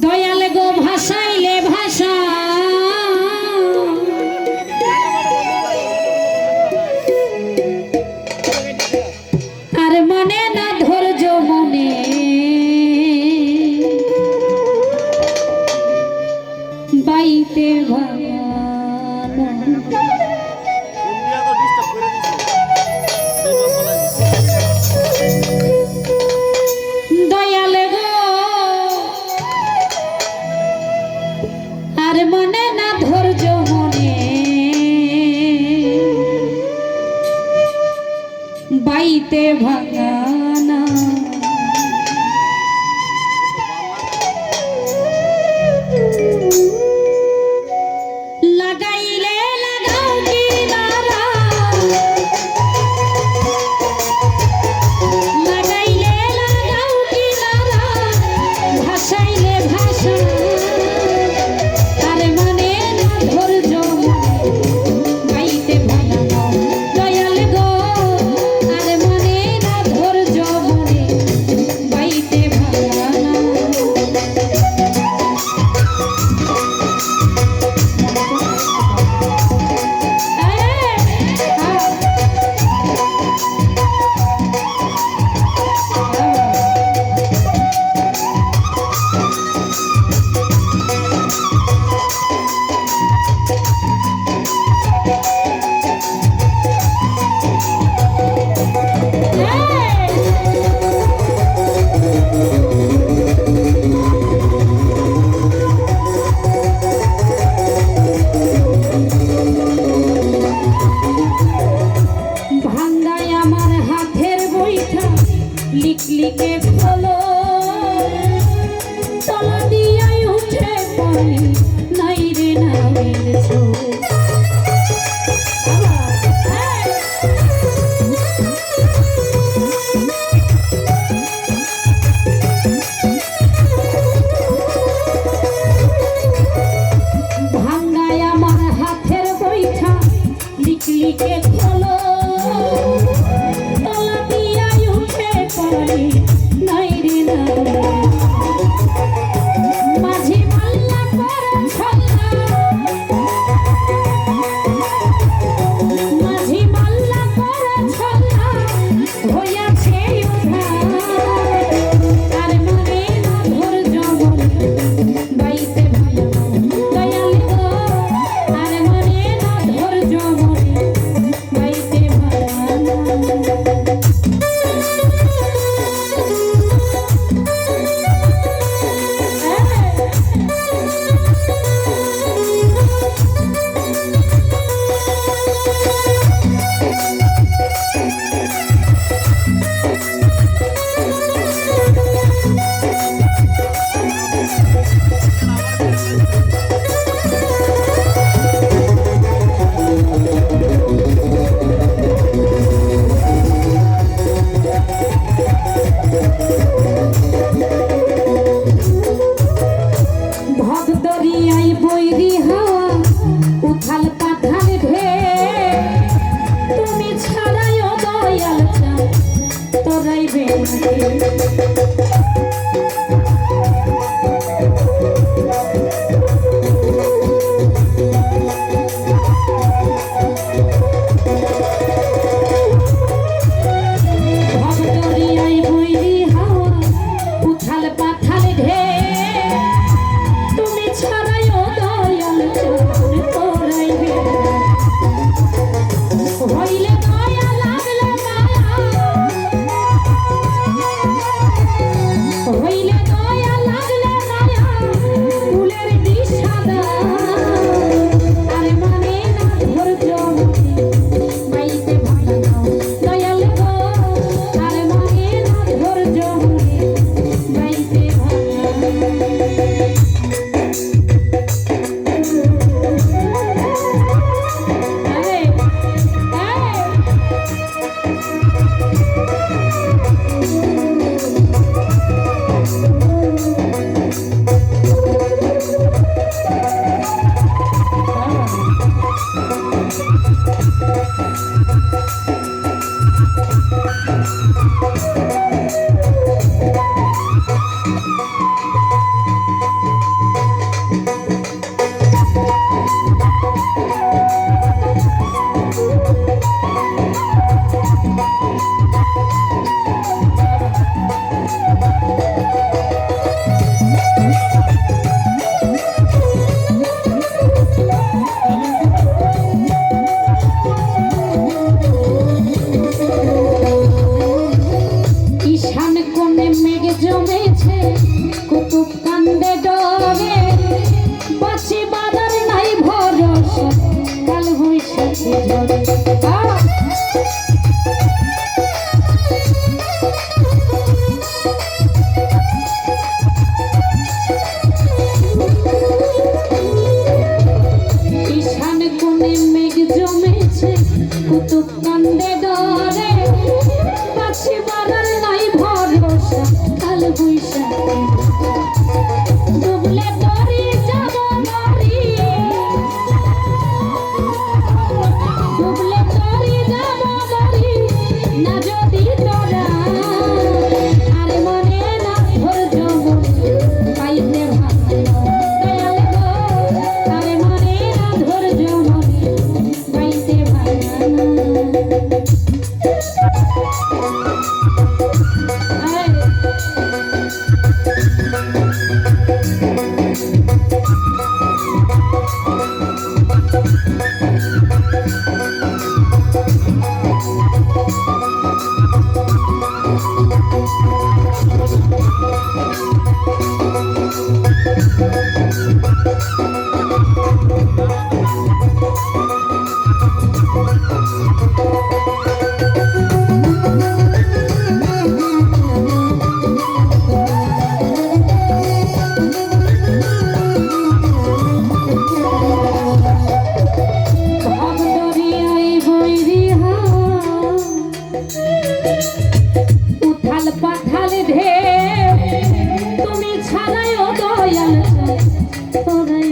দয়াল গো ভাসাইলে ভাষা আর মনে না ধৈর্য মনে বাইতে দয়াল গো আর মনে না ধৈর্য মনে বাইতে ভাঙানা লাগাইলে লাগাও কি নারা লাগাইলে লাগাও কি নারা ভাসাইলে ভাষা আরে মনে না ধৈর্য বাইতে ভাঙানা দয়াল গো আরে মনে না ধৈর্য মনে বাইতে ভাঙানা ভাঙ্গায় আমার হাতের বইটা লিখলিকে খোলো তলা দিয়াই উঠে পড়ি নাই রে নামের ছোট ভাঙ্গায় আমার হাতের বইটা লিখলিকে খোলো তলা দিয়াই উঠে পড়ি নাই রে মাঝি মাল্লা করে ছল্লা মাঝি মাল্লা করে ছল্লা হইয়াছে উধার আর মনে না ধৈর্য মনে বাইতে ভাঙানা দয়াল গো আর মনে না ধৈর্য মনে বাইতে ভাঙানা ভক্তরিয়াই বৈরি হাওয়া উথাল পাথাল ঢে তুমি ছাড়াইও দয়াল চাঁদ তোরাইবে ভক্তরিয়াই বৈরি হাওয়া উথাল পাথাল ঢে তুমি ছাড়াইও দয়াল চাঁদ তোরাইবে হইলে দয়া লাগলে মায়া উথাল পাথাল ঢেউ তুমি ছাড়াইও দয়াল তোরাই